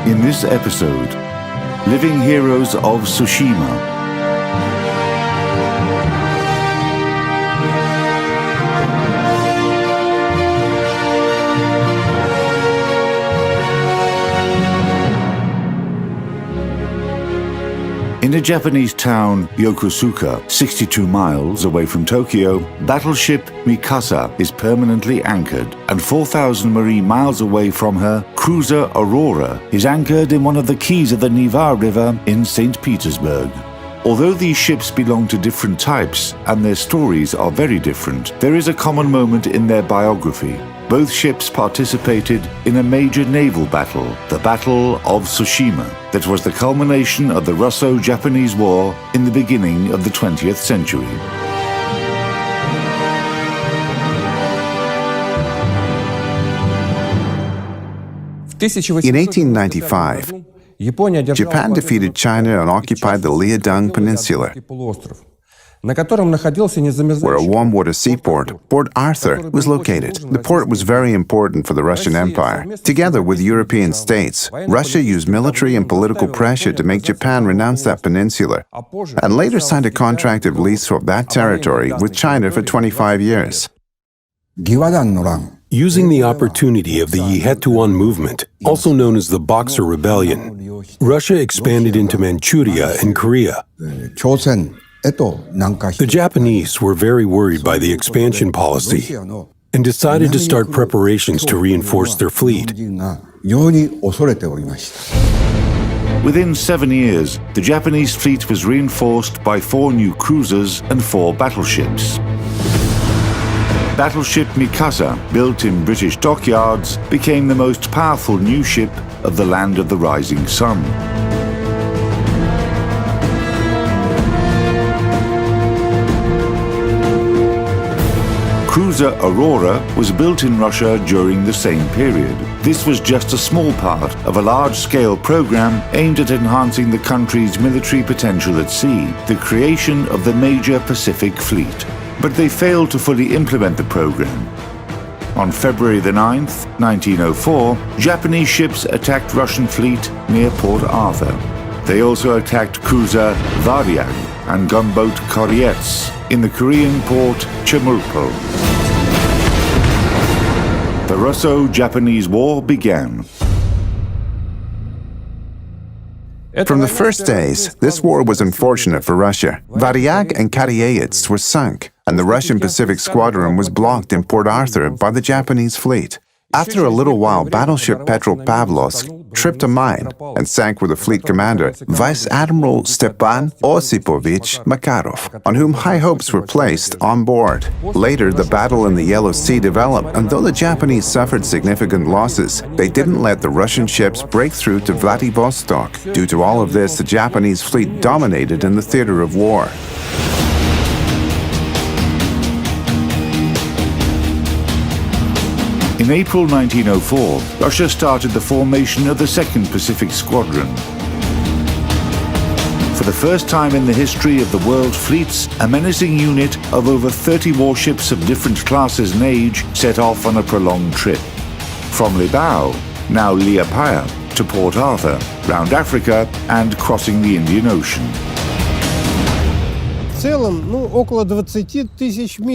In this episode, Living Heroes of Tsushima. In the Japanese town Yokosuka, 62 miles away from Tokyo, battleship Mikasa is permanently anchored, and 4,000 marine miles away from her, cruiser Aurora is anchored in one of the quays of the Neva River in St. Petersburg. Although these ships belong to different types and their stories are very different, there is a common moment in their biography. Both ships participated in a major naval battle, the Battle of Tsushima, that was the culmination of the Russo-Japanese War in the beginning of the 20th century. In 1895, Japan defeated China and occupied the Liaodong Peninsula, where a warm water seaport, Port Arthur, was located. The port was very important for the Russian Empire. Together with European states, Russia used military and political pressure to make Japan renounce that peninsula, and later signed a contract of lease for that territory with China for 25 years. Using the opportunity of the Yihetuan movement, also known as the Boxer Rebellion, Russia expanded into Manchuria and Korea. The Japanese were very worried by the expansion policy and decided to start preparations to reinforce their fleet. Within 7 years, the Japanese fleet was reinforced by 4 new cruisers and 4 battleships. Battleship Mikasa, built in British dockyards, became the most powerful new ship of the Land of the Rising Sun. Cruiser Aurora was built in Russia during the same period. This was just a small part of a large-scale program aimed at enhancing the country's military potential at sea, the creation of the major Pacific Fleet. But they failed to fully implement the program. On February the 9th, 1904, Japanese ships attacked Russian fleet near Port Arthur. They also attacked cruiser Variag and gunboat Koryets in the Korean port Chemulpo. The Russo-Japanese War began. From the first days, this war was unfortunate for Russia. Variag and Koryets were sunk, and the Russian Pacific Squadron was blocked in Port Arthur by the Japanese fleet. After a little while, battleship Petropavlovsk tripped a mine and sank with the fleet commander, Vice Admiral Stepan Osipovich Makarov, on whom high hopes were placed on board. Later, the battle in the Yellow Sea developed, and though the Japanese suffered significant losses, they didn't let the Russian ships break through to Vladivostok. Due to all of this, the Japanese fleet dominated in the theater of war. In April 1904, Russia started the formation of the Second Pacific Squadron. For the first time in the history of the world fleets, a menacing unit of over 30 warships of different classes and age set off on a prolonged trip. From Libau, now Liepaja, to Port Arthur, round Africa, and crossing the Indian Ocean.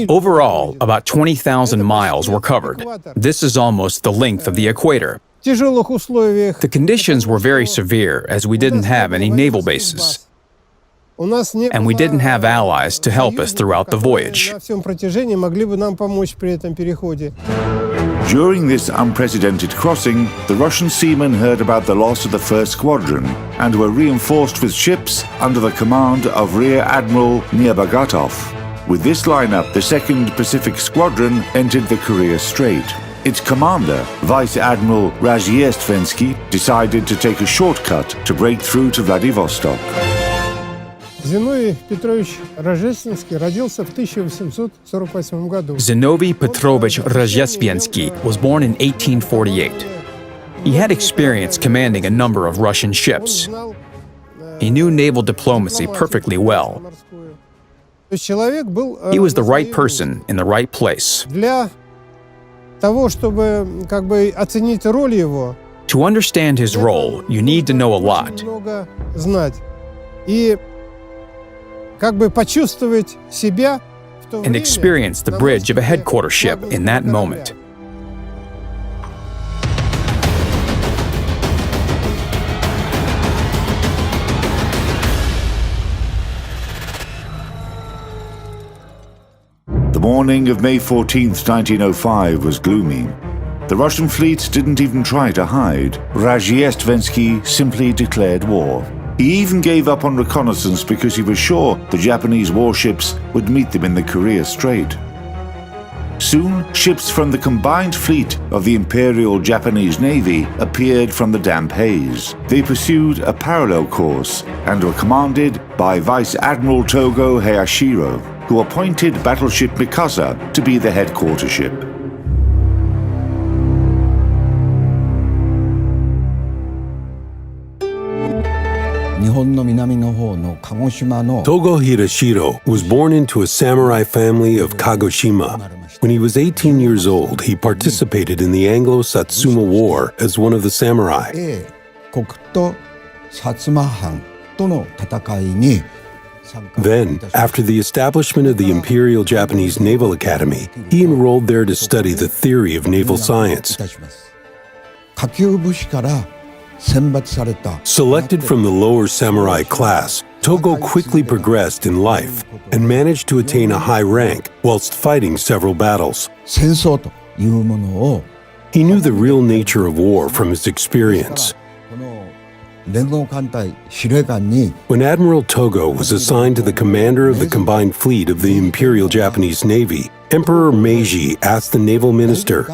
Overall, about 20,000 miles were covered. This is almost the length of the equator. The conditions were very severe as we didn't have any naval bases, and we didn't have allies to help us throughout the voyage. During this unprecedented crossing, the Russian seamen heard about the loss of the first squadron and were reinforced with ships under the command of Rear Admiral Nerbagatov. With this lineup, the Second Pacific Squadron entered the Korea Strait. Its commander, Vice Admiral Razhestvensky, decided to take a shortcut to break through to Vladivostok. Zinovy Petrovich Razhestvensky родился в 1848 году. Zinovy Petrovich Razhestvensky was born in 1848. He had experience commanding a number of Russian ships. He knew naval diplomacy perfectly well. He was the right person in the right place. Для того, чтобы оценить роль его, To understand his role, you need to know a lot. Много знать. И как бы почувствовать себя в то And время experience the на bridge of a мостике headquarter ship in that корабля. moment. The morning of May 14th, 1905 was gloomy. The Russian fleet didn't even try to hide. Razhiestvensky simply declared war. He even gave up on reconnaissance because he was sure the Japanese warships would meet them in the Korea Strait. Soon, ships from the combined fleet of the Imperial Japanese Navy appeared from the damp haze. They pursued a parallel course and were commanded by Vice Admiral Togo Hayashiro, who appointed battleship Mikasa to be the headquarter ship. Togo Hirashiro was born into a samurai family of Kagoshima. When he was 18 years old, he participated in the Anglo-Satsuma War as one of the samurai. Then, after the establishment of the Imperial Japanese Naval Academy, he enrolled there to study the theory of naval science. Selected from the lower samurai class, Togo quickly progressed in life and managed to attain a high rank whilst fighting several battles. He knew the real nature of war from his experience. When Admiral Togo was assigned to the commander of the combined fleet of the Imperial Japanese Navy, Emperor Meiji asked the naval minister,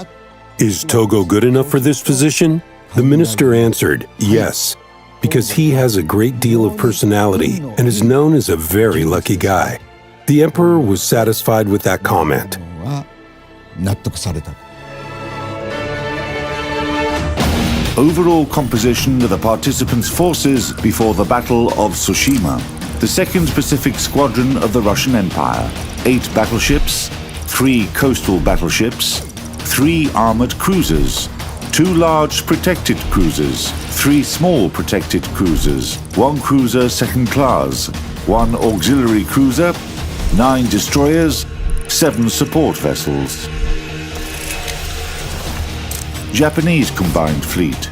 "Is Togo good enough for this position?" The minister answered, "Yes, because he has a great deal of personality and is known as a very lucky guy." The emperor was satisfied with that comment. Overall composition of the participants' forces before the Battle of Tsushima. The 2nd Pacific Squadron of the Russian Empire. 8 battleships, 3 coastal battleships, 3 armored cruisers, 2 large protected cruisers, 3 small protected cruisers, 1 cruiser second class, 1 auxiliary cruiser, 9 destroyers, 7 support vessels. Japanese combined fleet.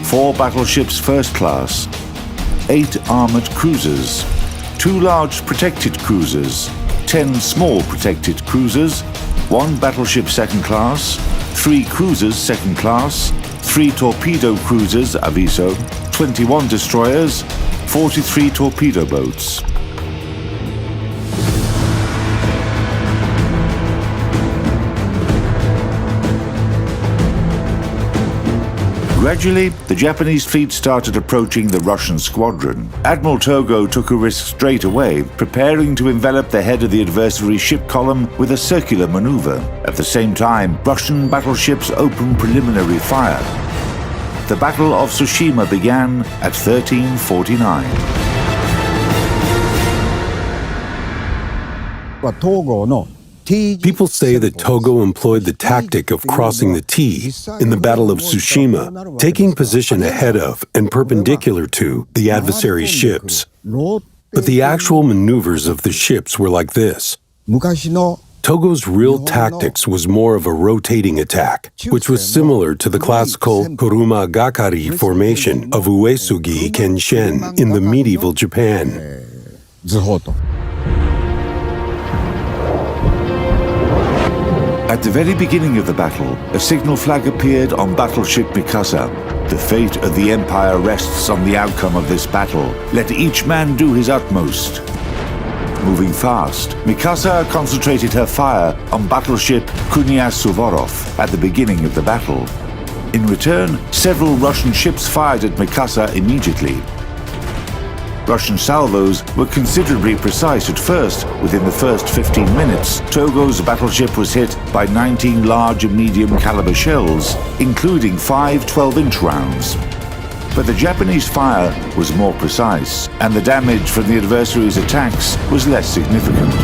4 battleships first class, 8 armored cruisers, 2 large protected cruisers, 10 small protected cruisers, 1 battleship second class, 3 cruisers second class, 3 torpedo cruisers Aviso, 21 destroyers, 43 torpedo boats. Gradually, the Japanese fleet started approaching the Russian squadron. Admiral Togo took a risk straight away, preparing to envelop the head of the adversary ship column with a circular maneuver. At the same time, Russian battleships opened preliminary fire. The Battle of Tsushima began at 1349. People say that Togo employed the tactic of crossing the T in the Battle of Tsushima, taking position ahead of and perpendicular to the adversary's ships. But the actual maneuvers of the ships were like this. Togo's real tactics was more of a rotating attack, which was similar to the classical Kuruma Gakari formation of Uesugi Kenshin in the medieval Japan. At the very beginning of the battle, a signal flag appeared on battleship Mikasa. The fate of the Empire rests on the outcome of this battle. Let each man do his utmost. Moving fast, Mikasa concentrated her fire on battleship Knyaz Suvorov at the beginning of the battle. In return, several Russian ships fired at Mikasa immediately. Russian salvos were considerably precise at first. Within the first 15 minutes, Togo's battleship was hit by 19 large and medium caliber shells, including 5 12-inch rounds. But the Japanese fire was more precise, and the damage from the adversary's attacks was less significant.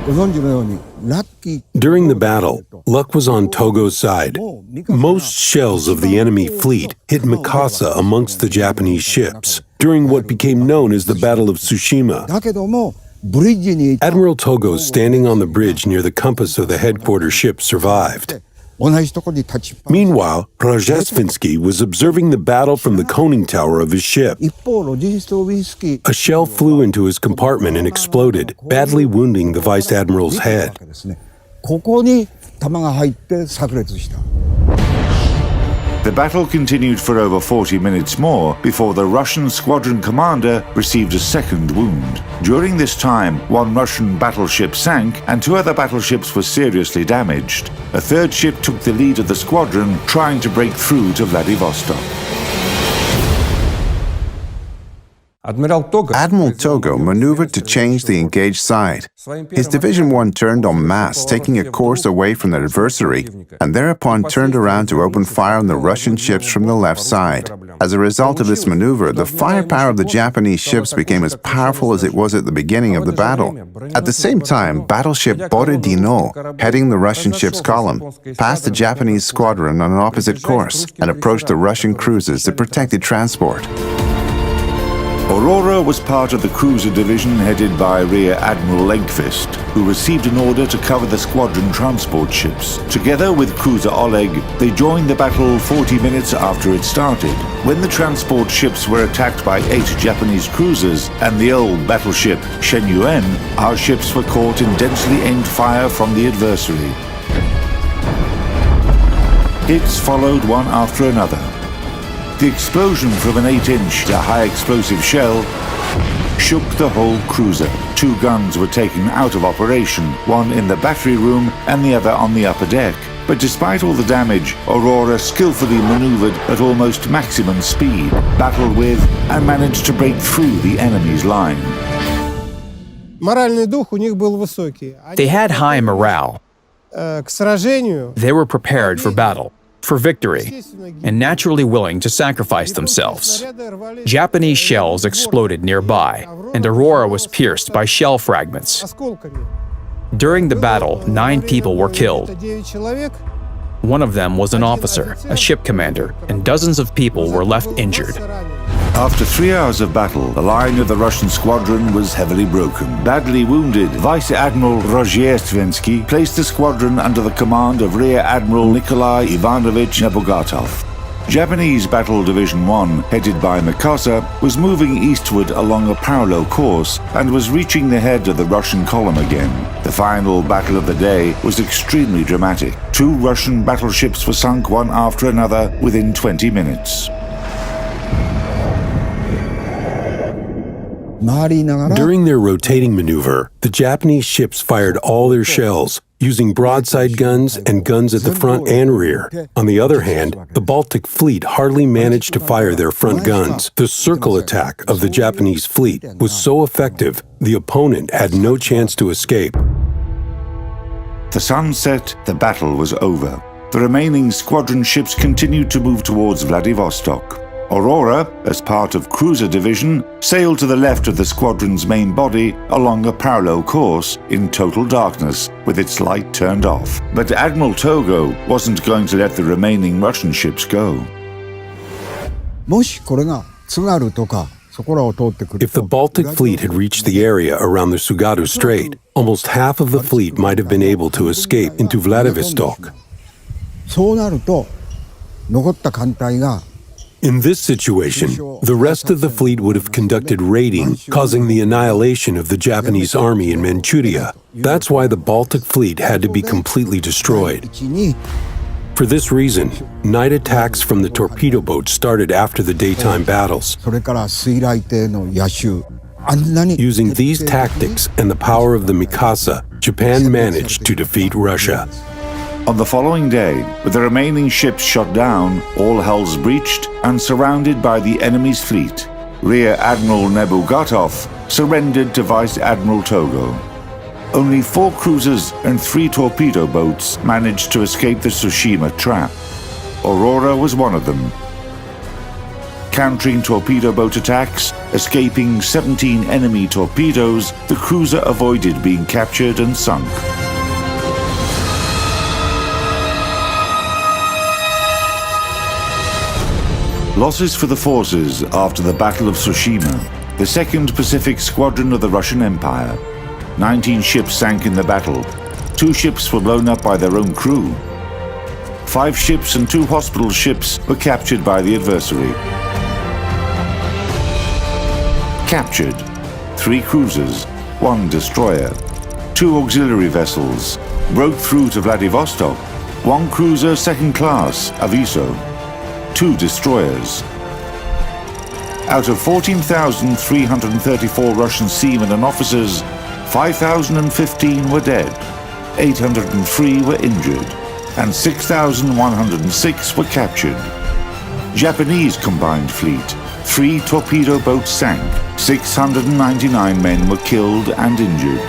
During the battle, luck was on Togo's side. Most shells of the enemy fleet hit Mikasa amongst the Japanese ships during what became known as the Battle of Tsushima. Admiral Togo, standing on the bridge near the compass of the headquarters ship, survived. Meanwhile, Rozhestvensky was observing the battle from the conning tower of his ship. A shell flew into his compartment and exploded, badly wounding the vice admiral's head. The battle continued for over 40 minutes more before the Russian squadron commander received a second wound. During this time, one Russian battleship sank and two other battleships were seriously damaged. A third ship took the lead of the squadron, trying to break through to Vladivostok. Admiral Togo maneuvered to change the engaged side. His Division 1 turned en masse, taking a course away from their adversary, and thereupon turned around to open fire on the Russian ships from the left side. As a result of this maneuver, the firepower of the Japanese ships became as powerful as it was at the beginning of the battle. At the same time, battleship Borodino, heading the Russian ship's column, passed the Japanese squadron on an opposite course and approached the Russian cruisers that protected transport. Aurora was part of the cruiser division headed by Rear Admiral Engqvist, who received an order to cover the squadron transport ships. Together with cruiser Oleg, they joined the battle 40 minutes after it started. When the transport ships were attacked by 8 Japanese cruisers and the old battleship Shenyuan, our ships were caught in densely aimed fire from the adversary. Hits followed one after another. The explosion from an 8-inch high-explosive shell shook the whole cruiser. 2 guns were taken out of operation, one in the battery room and the other on the upper deck. But despite all the damage, Aurora skillfully maneuvered at almost maximum speed, battled with, and managed to break through the enemy's line. They had high morale. They were prepared for battle, for victory, and naturally willing to sacrifice themselves. Japanese shells exploded nearby, and Aurora was pierced by shell fragments. During the battle, 9 people were killed. One of them was an officer, a ship commander, and dozens of people were left injured. After 3 hours of battle, the line of the Russian squadron was heavily broken. Badly wounded, Vice Admiral Rozhestvensky placed the squadron under the command of Rear Admiral Nikolai Ivanovich Nebogatov. Japanese Battle Division 1, headed by Mikasa, was moving eastward along a parallel course and was reaching the head of the Russian column again. The final battle of the day was extremely dramatic. 2 Russian battleships were sunk one after another within 20 minutes. During their rotating maneuver, the Japanese ships fired all their shells, using broadside guns and guns at the front and rear. On the other hand, the Baltic fleet hardly managed to fire their front guns. The circle attack of the Japanese fleet was so effective, the opponent had no chance to escape. The sun set, the battle was over. The remaining squadron ships continued to move towards Vladivostok. Aurora, as part of Cruiser Division, sailed to the left of the squadron's main body along a parallel course in total darkness, with its light turned off. But Admiral Togo wasn't going to let the remaining Russian ships go. If the Baltic fleet had reached the area around the Tsugaru Strait, almost half of the fleet might have been able to escape into Vladivostok. In this situation, the rest of the fleet would have conducted raiding, causing the annihilation of the Japanese army in Manchuria. That's why the Baltic fleet had to be completely destroyed. For this reason, night attacks from the torpedo boats started after the daytime battles. Using these tactics and the power of the Mikasa, Japan managed to defeat Russia. On the following day, with the remaining ships shot down, all hulls breached, and surrounded by the enemy's fleet, Rear Admiral Nebogatov surrendered to Vice Admiral Togo. Only 4 cruisers and 3 torpedo boats managed to escape the Tsushima trap. Aurora was one of them. countering torpedo boat attacks, escaping 17 enemy torpedoes, the cruiser avoided being captured and sunk. Losses for the forces after the Battle of Tsushima, the Second Pacific Squadron of the Russian Empire. 19 ships sank in the battle. 2 ships were blown up by their own crew. 5 ships and 2 hospital ships were captured by the adversary. Captured: 3 cruisers, 1 destroyer, 2 auxiliary vessels, broke through to Vladivostok, 1 cruiser second class, Aviso, 2 destroyers. Out of 14,334 Russian seamen and officers, 5,015 were dead, 803 were injured, and 6,106 were captured. Japanese combined fleet: 3 torpedo boats sank, 699 men were killed and injured.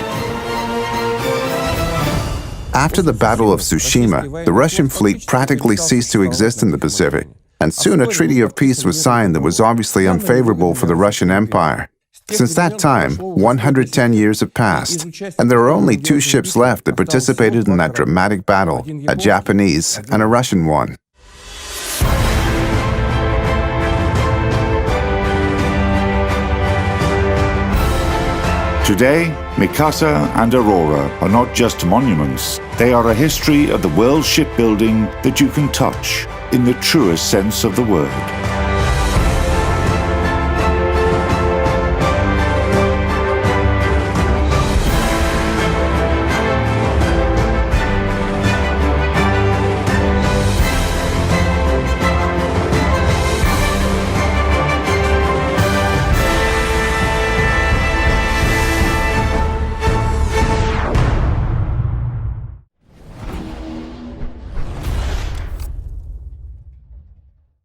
After the Battle of Tsushima, the Russian fleet practically ceased to exist in the Pacific, and soon a treaty of peace was signed that was obviously unfavorable for the Russian Empire. Since that time, 110 years have passed, and there are only 2 ships left that participated in that dramatic battle, a Japanese and a Russian one. Today, Mikasa and Aurora are not just monuments, they are a history of the world's shipbuilding that you can touch in the truest sense of the word.